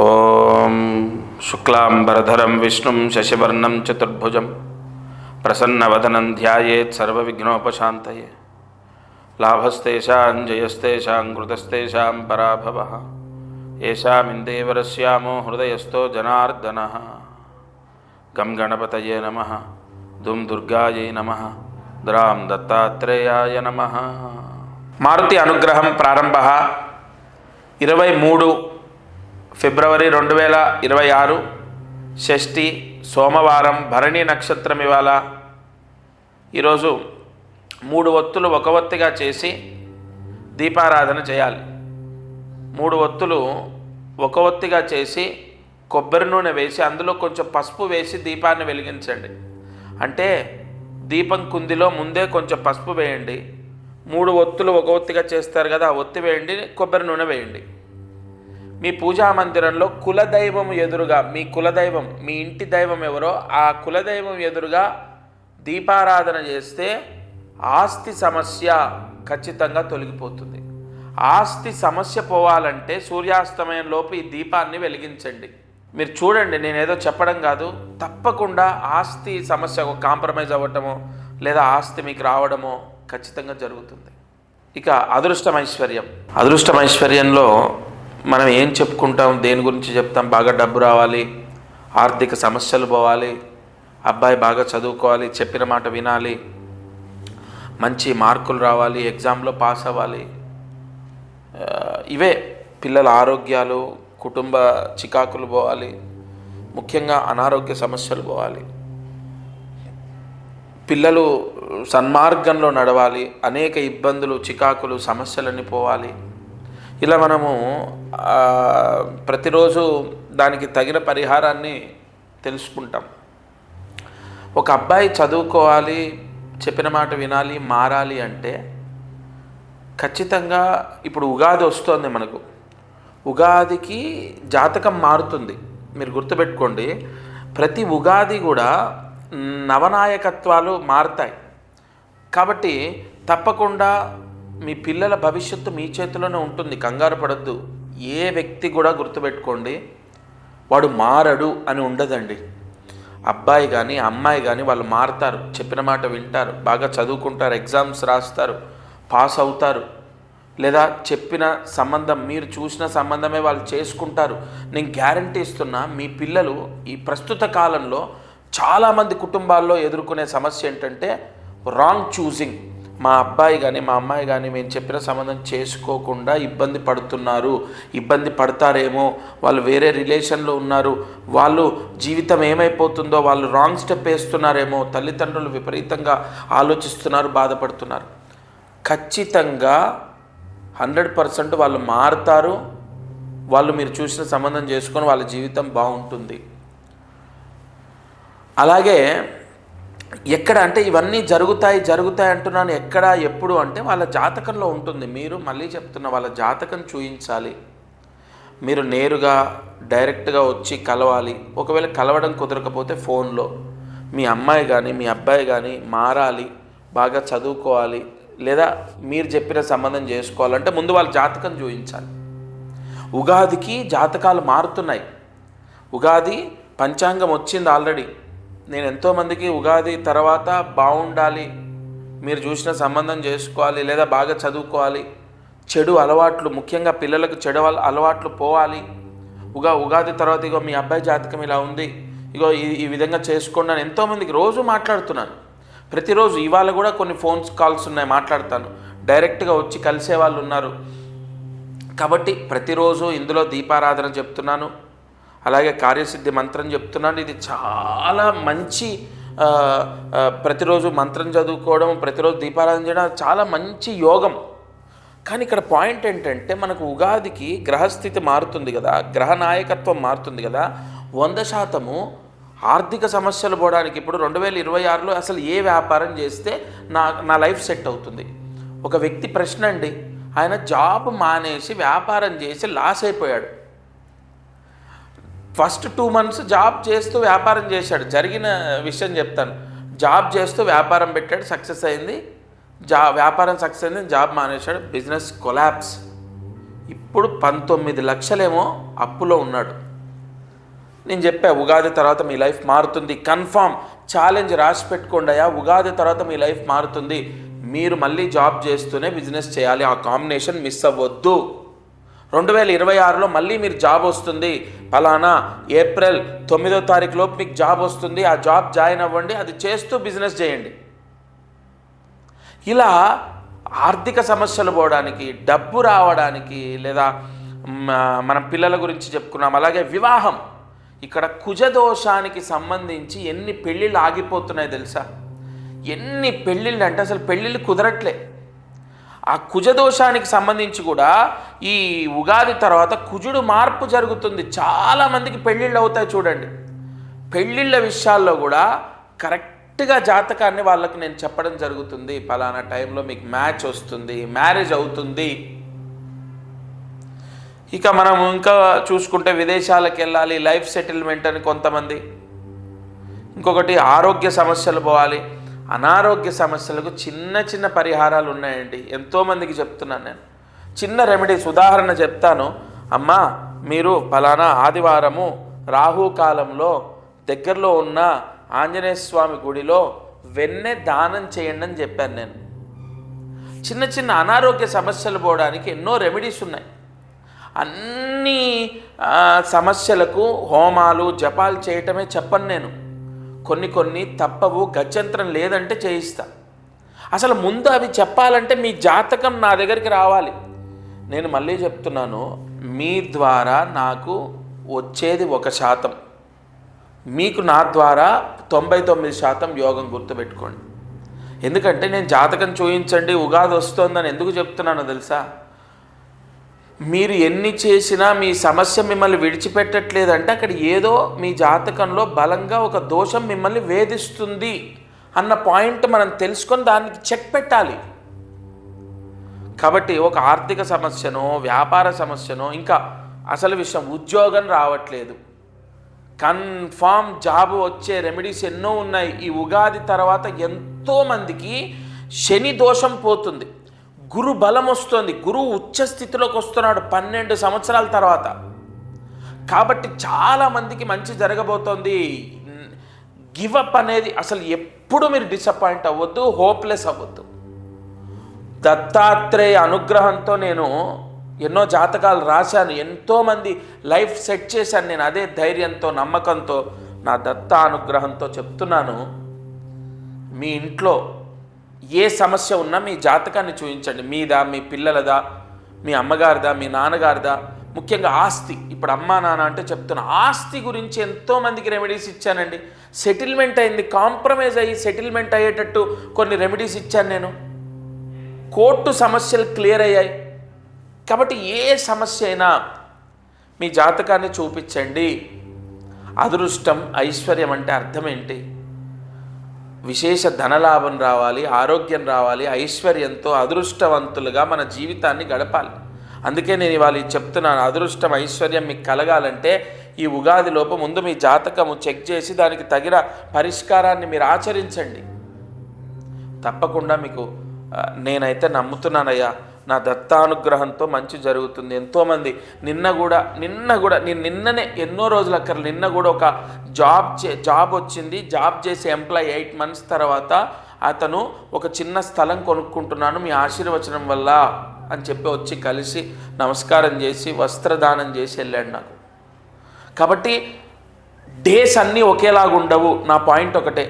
ఓం శుక్లాంబరధరం విష్ణుం శశివర్ణం చతుర్భుజం ప్రసన్నవదనం ధ్యాయేత్ సర్వవిఘ్నోపశాంతయే. లాభస్తేషాం జయస్తేషాం కృతస్తేషాం పరాభవః. ఏషామిందేవరస్యామో హృదయస్థో జనార్దనః. గం గణపతయే నమః. దుం దుర్గాయై నమః. ద్రాం దత్తాత్రేయాయ నమః. మారుతి అనుగ్రహం ప్రారంభ 23 ఫిబ్రవరి 2026 షష్ఠి సోమవారం భరణి నక్షత్రం. ఇవాళ ఈరోజు 3 ఒత్తులు ఒక ఒత్తిగా చేసి దీపారాధన చేయాలి. 3 ఒత్తులు ఒక ఒత్తిగా చేసి కొబ్బరి నూనె వేసి అందులో కొంచెం పసుపు వేసి దీపాన్ని వెలిగించండి. అంటే దీపం కుందిలో ముందే కొంచెం పసుపు వేయండి. 3 ఒత్తులు ఒక ఒత్తిగా చేస్తారు కదా, ఆ ఒత్తి వేయండి, కొబ్బరి నూనె వేయండి. మీ పూజా మందిరంలో కులదైవం ఎదురుగా, మీ కులదైవం, మీ ఇంటి దైవం ఎవరో ఆ కులదైవం ఎదురుగా దీపారాధన చేస్తే ఆస్తి సమస్య ఖచ్చితంగా తొలగిపోతుంది. ఆస్తి సమస్య పోవాలంటే సూర్యాస్తమయంలోపు ఈ దీపాన్ని వెలిగించండి. మీరు చూడండి, నేనేదో చెప్పడం కాదు, తప్పకుండా ఆస్తి సమస్య కాంప్రమైజ్ అవ్వటమో లేదా ఆస్తి మీకు రావడమో ఖచ్చితంగా జరుగుతుంది. ఇక అదృష్టమైశ్వర్యంలో మనం ఏం చెప్పుకుంటాం, దేని గురించి చెప్తాం? బాగా డబ్బు రావాలి, ఆర్థిక సమస్యలు పోవాలి, అబ్బాయి బాగా చదువుకోవాలి, చెప్పిన మాట వినాలి, మంచి మార్కులు రావాలి, ఎగ్జామ్లో పాస్ అవ్వాలి, ఇవే. పిల్లల ఆరోగ్యాలు, కుటుంబ చికాకులు పోవాలి, ముఖ్యంగా అనారోగ్య సమస్యలు పోవాలి, పిల్లలు సన్మార్గంలో నడవాలి, అనేక ఇబ్బందులు, చికాకులు, సమస్యలన్నీ పోవాలి. ఇలా మనము ప్రతిరోజు దానికి తగిన పరిహారాన్ని తెలుసుకుంటాం. ఒక అబ్బాయి చదువుకోవాలి, చెప్పిన మాట వినాలి, మారాలి అంటే ఖచ్చితంగా ఇప్పుడు ఉగాది వస్తుంది మనకు. ఉగాదికి జాతకం మారుతుంది. మీరు గుర్తుపెట్టుకోండి, ప్రతి ఉగాది కూడా నవనాయకత్వాలు మారుతాయి. కాబట్టి తప్పకుండా మీ పిల్లల భవిష్యత్తు మీ చేతిలోనే ఉంటుంది. కంగారు పడద్దు. ఏ వ్యక్తి కూడా గుర్తుపెట్టుకోండి, వాడు మారడు అని ఉండదండి. అబ్బాయి కానీ అమ్మాయి కానీ వాళ్ళు మారుతారు, చెప్పిన మాట వింటారు, బాగా చదువుకుంటారు, ఎగ్జామ్స్ రాస్తారు, పాస్ అవుతారు, లేదా చెప్పిన సంబంధం, మీరు చూసిన సంబంధమే వాళ్ళు చేసుకుంటారు. నేను గ్యారంటీ ఇస్తున్నా. మీ పిల్లలు ఈ ప్రస్తుత కాలంలో చాలామంది కుటుంబాల్లో ఎదుర్కొనే సమస్య ఏంటంటే రాంగ్ చూసింగ్. మా అబ్బాయి కానీ మా అమ్మాయి కానీ మేము చెప్పిన సంబంధం చేసుకోకుండా ఇబ్బంది పడుతున్నారు, ఇబ్బంది పడతారేమో, వాళ్ళు వేరే రిలేషన్లో ఉన్నారు, వాళ్ళు జీవితం ఏమైపోతుందో, వాళ్ళు రాంగ్ స్టెప్ వేస్తున్నారేమో, తల్లిదండ్రులు విపరీతంగా ఆలోచిస్తున్నారు, బాధపడుతున్నారు. ఖచ్చితంగా 100% వాళ్ళు మారుతారు. వాళ్ళు మీరు చూసిన సంబంధం చేసుకొని వాళ్ళ జీవితం బాగుంటుంది. అలాగే ఎక్కడ అంటే ఇవన్నీ జరుగుతాయి అంటున్నాను. ఎక్కడ, ఎప్పుడు అంటే వాళ్ళ జాతకంలో ఉంటుంది. మీరు మళ్ళీ చెప్తున్న, వాళ్ళ జాతకం చూయించాలి. మీరు నేరుగా డైరెక్ట్గా వచ్చి కలవాలి. ఒకవేళ కలవడం కుదరకపోతే ఫోన్లో మీ అమ్మాయి కానీ మీ అబ్బాయి కానీ మారాలి, బాగా చదువుకోవాలి, లేదా మీరు చెప్పిన సంబంధం చేసుకోవాలంటే ముందు వాళ్ళ జాతకం చూయించాలి. ఉగాదికి జాతకాలు మారుతున్నాయి. ఉగాది పంచాంగం వచ్చింది ఆల్రెడీ. నేను ఎంతోమందికి ఉగాది తర్వాత బాగుండాలి, మీరు చూసిన సంబంధం చేసుకోవాలి, లేదా బాగా చదువుకోవాలి, చెడు అలవాట్లు, ముఖ్యంగా పిల్లలకు చెడు అలవాట్లు పోవాలి, ఉగాది తర్వాత ఇగో మీ అబ్బాయి జాతకం ఇలా ఉంది, ఇగో ఈ విధంగా చేసుకోండి అని ఎంతోమందికి రోజు మాట్లాడుతున్నాను. ప్రతిరోజు ఇవాళ కూడా కొన్ని ఫోన్స్ కాల్స్ ఉన్నాయి, మాట్లాడతాను. డైరెక్ట్గా వచ్చి కలిసే వాళ్ళు ఉన్నారు. కాబట్టి ప్రతిరోజు ఇందులో దీపారాధన చెప్తున్నాను, అలాగే కార్యసిద్ధి మంత్రం చెప్తున్నాను. ఇది చాలా మంచి, ప్రతిరోజు మంత్రం చదువుకోవడం, ప్రతిరోజు దీపారాధన చేయడం చాలా మంచి యోగం. కానీ ఇక్కడ పాయింట్ ఏంటంటే మనకు ఉగాదికి గ్రహస్థితి మారుతుంది కదా, గ్రహ నాయకత్వం మారుతుంది కదా. 100% ఆర్థిక సమస్యలు పోవడానికి ఇప్పుడు 2026లో అసలు ఏ వ్యాపారం చేస్తే నా లైఫ్ సెట్ అవుతుంది? ఒక వ్యక్తి ప్రశ్న అండి, ఆయన జాబ్ మానేసి వ్యాపారం చేసి లాస్ అయిపోయాడు. ఫస్ట్ 2 months జాబ్ చేస్తూ వ్యాపారం చేశాడు. జరిగిన విషయం చెప్తాను. జాబ్ చేస్తూ వ్యాపారం పెట్టాడు, సక్సెస్ అయింది. వ్యాపారం సక్సెస్ అయింది, జాబ్ మానేశాడు, బిజినెస్ కొలాప్స్. ఇప్పుడు 19 లక్షలేమో అప్పులో ఉన్నాడు. నేను చెప్పా ఉగాది తర్వాత మీ లైఫ్ మారుతుంది, కన్ఫామ్ ఛాలెంజ్ రాసి పెట్టుకోండి అయ్యా, ఉగాది తర్వాత మీ లైఫ్ మారుతుంది. మీరు మళ్ళీ జాబ్ చేస్తూనే బిజినెస్ చేయాలి, ఆ కాంబినేషన్ మిస్ అవ్వద్దు. 2026లో మళ్ళీ మీరు జాబ్ వస్తుంది, ఫలానా ఏప్రిల్ 9వ తారీఖు లోపు మీకు జాబ్ వస్తుంది, ఆ జాబ్ జాయిన్ అవ్వండి, అది చేస్తూ బిజినెస్ చేయండి. ఇలా ఆర్థిక సమస్యలు పోవడానికి, డబ్బు రావడానికి, లేదా మనం పిల్లల గురించి చెప్పుకున్నాం, అలాగే వివాహం. ఇక్కడ కుజదోషానికి సంబంధించి ఎన్ని పెళ్ళిళ్ళు ఆగిపోతున్నాయి తెలుసా? ఎన్ని పెళ్ళిళ్ళు అంటే అసలు పెళ్ళిళ్ళు కుదరట్లే. ఆ కుజదోషానికి సంబంధించి కూడా ఈ ఉగాది తర్వాత కుజుడు మార్పు జరుగుతుంది. చాలామందికి పెళ్ళిళ్ళు అవుతాయి చూడండి. పెళ్ళిళ్ళ విషయాల్లో కూడా కరెక్ట్గా జాతకాన్ని వాళ్ళకి నేను చెప్పడం జరుగుతుంది. పలానా టైంలో మీకు మ్యాచ్ వస్తుంది, మ్యారేజ్ అవుతుంది. ఇక మనం ఇంకా చూసుకుంటే విదేశాలకు వెళ్ళాలి, లైఫ్ సెటిల్మెంట్ అని కొంతమంది. ఇంకొకటి ఆరోగ్య సమస్యలు పోవాలి. అనారోగ్య సమస్యలకు చిన్న చిన్న పరిహారాలు ఉన్నాయండి, ఎంతోమందికి చెప్తున్నాను నేను. చిన్న రెమెడీస్, ఉదాహరణ చెప్తాను. అమ్మా, మీరు ఫలానా ఆదివారము రాహుకాలంలో దగ్గరలో ఉన్న ఆంజనేయ స్వామి గుడిలో వెన్నె దానం చేయండి అని చెప్పాను నేను. చిన్న చిన్న అనారోగ్య సమస్యలు పోవడానికి ఎన్నో రెమెడీస్ ఉన్నాయి. అన్ని సమస్యలకు హోమాలు జపాలు చేయటమే చెప్పను నేను. కొన్ని తప్పవు, గత్యంతరం లేదంటే చేయిస్తా. అసలు ముందు అవి చెప్పాలంటే మీ జాతకం నా దగ్గరికి రావాలి. నేను మళ్ళీ చెప్తున్నాను, మీ ద్వారా నాకు వచ్చేది 1%, మీకు నా ద్వారా 99% యోగం. గుర్తుపెట్టుకోండి. ఎందుకంటే నేను జాతకం చూయించండి ఉగాది వస్తుందని ఎందుకు చెప్తున్నానో తెలుసా? మీరు ఎన్ని చేసినా మీ సమస్య మిమ్మల్ని విడిచిపెట్టట్లేదంటే అక్కడ ఏదో మీ జాతకంలో బలంగా ఒక దోషం మిమ్మల్ని వేధిస్తుంది అన్న పాయింట్ మనం తెలుసుకొని దానికి చెక్ పెట్టాలి. కాబట్టి ఒక ఆర్థిక సమస్యనో, వ్యాపార సమస్యనో, ఇంకా అసలు విషయం ఉద్యోగం రావట్లేదు, కన్ఫామ్ జాబ్ వచ్చే రెమెడీస్ ఎన్నో ఉన్నాయి. ఈ ఉగాది తర్వాత ఎంతోమందికి శని దోషం పోతుంది, గురు బలం వస్తుంది, గురువు ఉచ్చ స్థితిలోకి వస్తున్నాడు 12 సంవత్సరాల తర్వాత. కాబట్టి చాలామందికి మంచి జరగబోతోంది. గివప్ అనేది అసలు ఎప్పుడు మీరు డిసప్పాయింట్ అవ్వద్దు, హోప్లెస్ అవ్వద్దు. దత్తాత్రేయ అనుగ్రహంతో నేను ఎన్నో జాతకాలు రాశాను, ఎంతోమంది లైఫ్ సెట్ చేశాను నేను. అదే ధైర్యంతో, నమ్మకంతో, నా దత్తా అనుగ్రహంతో చెప్తున్నాను. మీ ఇంట్లో ఏ సమస్య ఉన్నా మీ జాతకాన్ని చూపించండి. మీదా, మీ పిల్లలదా, మీ అమ్మగారిదా, మీ నాన్నగారిదా, ముఖ్యంగా ఆస్తి. ఇప్పుడు అమ్మా నాన్న అంటే చెప్తున్నా, ఆస్తి గురించి ఎంతోమందికి రెమెడీస్ ఇచ్చానండి. సెటిల్మెంట్ అయింది, కాంప్రమైజ్ అయ్యి సెటిల్మెంట్ అయ్యేటట్టు కొన్ని రెమెడీస్ ఇచ్చాను నేను. కోర్టు సమస్యలు క్లియర్ అయ్యాయి. కాబట్టి ఏ సమస్య అయినా మీ జాతకాన్ని చూపించండి. అదృష్టం, ఐశ్వర్యం అంటే అర్థం ఏంటి? విశేష ధనలాభం రావాలి, ఆరోగ్యం రావాలి, ఐశ్వర్యంతో అదృష్టవంతులుగా మన జీవితాన్ని గడపాలి. అందుకే నేను ఇవాళ చెప్తున్నాను, అదృష్టం ఐశ్వర్యం మీకు కలగాలంటే ఈ ఉగాది లోపు ముందు మీ జాతకము చెక్ చేసి దానికి తగిన పరిష్కారాన్ని మీరు ఆచరించండి. తప్పకుండా మీకు నేనైతే నమ్ముతున్నానయ్యా, నా దత్తానుగ్రహంతో మంచి జరుగుతుంది. ఎంతోమంది నిన్న కూడా నేను నిన్ననే ఎన్నో రోజులు నిన్న కూడా ఒక జాబ్ వచ్చింది. జాబ్ చేసే ఎంప్లాయీ 8 months తర్వాత అతను ఒక చిన్న స్థలం కొనుక్కుంటున్నాను మీ ఆశీర్వచనం వల్ల అని చెప్పి వచ్చి కలిసి నమస్కారం చేసి వస్త్రదానం చేసి వెళ్ళాడు నాకు. కాబట్టి డేస్ అన్నీ ఒకేలాగా ఉండవు. నా పాయింట్ ఒకటే,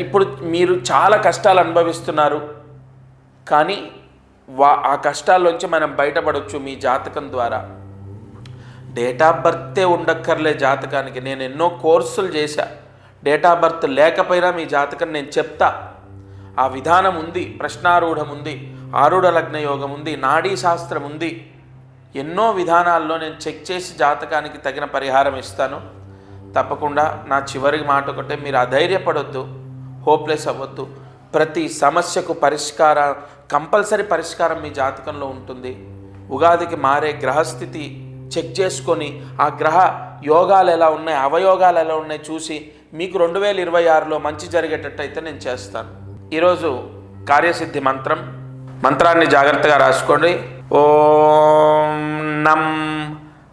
ఇప్పుడు మీరు చాలా కష్టాలు అనుభవిస్తున్నారు, కానీ ఆ కష్టాల్లోంచి మనం బయటపడవచ్చు మీ జాతకం ద్వారా. డేట్ ఆఫ్ బర్తే ఉండక్కర్లే జాతకానికి. నేను ఎన్నో కోర్సులు చేశా. డేట్ ఆఫ్ బర్త్ లేకపోయినా మీ జాతకం నేను చెప్తా. ఆ విధానం ఉంది, ప్రశ్నారూఢం ఉంది, ఆరూఢ లగ్న యోగం ఉంది, నాడీ శాస్త్రం ఉంది. ఎన్నో విధానాల్లో నేను చెక్ చేసి జాతకానికి తగిన పరిహారం ఇస్తాను. తప్పకుండా నా చివరి మాట ఒకటే, మీరు అధైర్యపడొద్దు, హోప్లెస్ అవ్వద్దు. ప్రతి సమస్యకు కంపల్సరీ పరిష్కారం మీ జాతకంలో ఉంటుంది. ఉగాదికి మారే గ్రహస్థితి చెక్ చేసుకొని ఆ గ్రహ యోగాలు ఎలా ఉన్నాయి, అవయోగాలు ఎలా ఉన్నాయి చూసి మీకు 2026లో మంచి జరిగేటట్టయితే నేను చేస్తాను. ఈరోజు కార్యసిద్ధి మంత్రాన్ని జాగ్రత్తగా రాసుకోండి. ఓం నం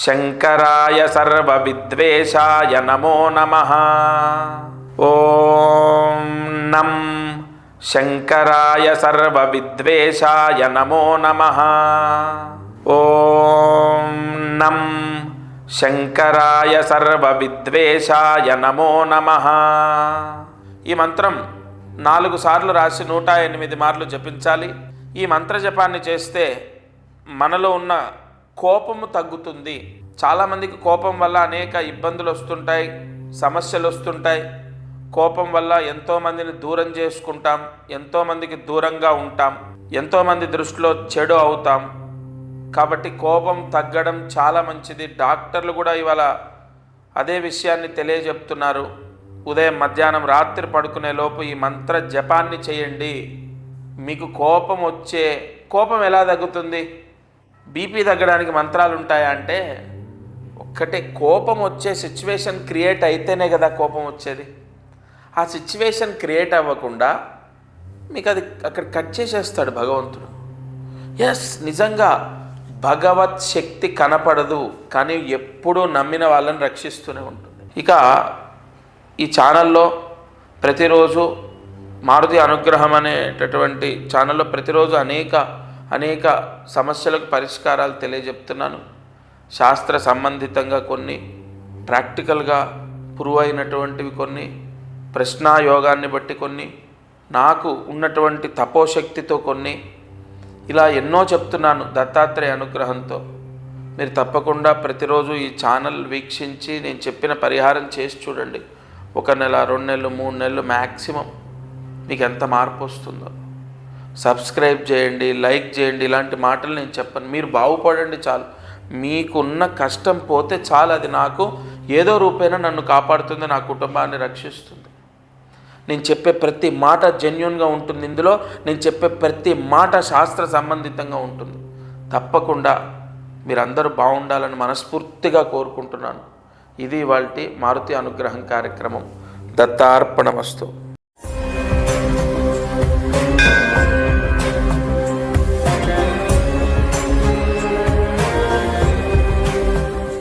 శంకరాయ సర్వవిద్వేషాయ నమో నమః. ఓం నం శంకరాయ సర్వవిద్వేషాయ నమో నమః. ఓం నం శంకరాయ సర్వవిద్వేషాయ నమో నమః. ఈ మంత్రం 4 సార్లు రాసి 108 మార్లు జపించాలి. ఈ మంత్ర జపాన్ని చేస్తే మనలో ఉన్న కోపము తగ్గుతుంది. చాలామందికి కోపం వల్ల అనేక ఇబ్బందులు వస్తుంటాయి, సమస్యలు వస్తుంటాయి. కోపం వల్ల ఎంతోమందిని దూరం చేసుకుంటాం, ఎంతోమందికి దూరంగా ఉంటాం, ఎంతోమంది దృష్టిలో చెడు అవుతాం. కాబట్టి కోపం తగ్గడం చాలా మంచిది. డాక్టర్లు కూడా ఇవాళ అదే విషయాన్ని తెలియజెప్తున్నారు. ఉదయం, మధ్యాహ్నం, రాత్రి పడుకునే లోపు ఈ మంత్ర జపాన్ని చేయండి. మీకు కోపం ఎలా తగ్గుతుంది? బీపీ తగ్గడానికి మంత్రాలు ఉంటాయా అంటే, ఒక్కటే కోపం వచ్చే సిచ్యువేషన్ క్రియేట్ అయితేనే కదా కోపం వచ్చేది. ఆ సిచ్యువేషన్ క్రియేట్ అవ్వకుండా మీకు అది అక్కడ కట్ చేసేస్తాడు భగవంతుడు. ఎస్, నిజంగా భగవత్ శక్తి కనపడదు, కానీ ఎప్పుడూ నమ్మిన వాళ్ళని రక్షిస్తూనే ఉంటుంది. ఇక ఈ ఛానల్లో ప్రతిరోజు మారుతి అనుగ్రహం అనేటటువంటి ఛానల్లో ప్రతిరోజు అనేక సమస్యలకు పరిష్కారాలు తెలియజెప్తున్నాను. శాస్త్ర సంబంధితంగా కొన్ని, ప్రాక్టికల్గా ప్రూవ్ అయినటువంటివి కొన్ని, ప్రశ్నాయోగాన్ని బట్టి కొన్ని, నాకు ఉన్నటువంటి తపోశక్తితో కొన్ని, ఇలా ఎన్నో చెప్తున్నాను దత్తాత్రేయ అనుగ్రహంతో. మీరు తప్పకుండా ప్రతిరోజు ఈ ఛానల్ వీక్షించి నేను చెప్పిన పరిహారం చేసి చూడండి. 1 నెల, 2 నెలలు, 3 నెలలు మ్యాక్సిమం మీకు ఎంత మార్పు వస్తుందో. సబ్స్క్రైబ్ చేయండి, లైక్ చేయండి. ఇలాంటి మాటలు నేను చెప్పను. మీరు బాగుపడండి చాలు. మీకున్న కష్టం పోతే చాలు. అది నాకు ఏదో రూపేణ నన్ను కాపాడుతుంది, నా కుటుంబాన్ని రక్షిస్తుంది. నేను చెప్పే ప్రతి మాట జెన్యూన్గా ఉంటుంది. ఇందులో నేను చెప్పే ప్రతి మాట శాస్త్ర సంబంధితంగా ఉంటుంది. తప్పకుండా మీరందరూ బాగుండాలని మనస్ఫూర్తిగా కోరుకుంటున్నాను. ఇది ఇవాల్టి మారుతి అనుగ్రహం కార్యక్రమం. దత్తార్పణమస్తు.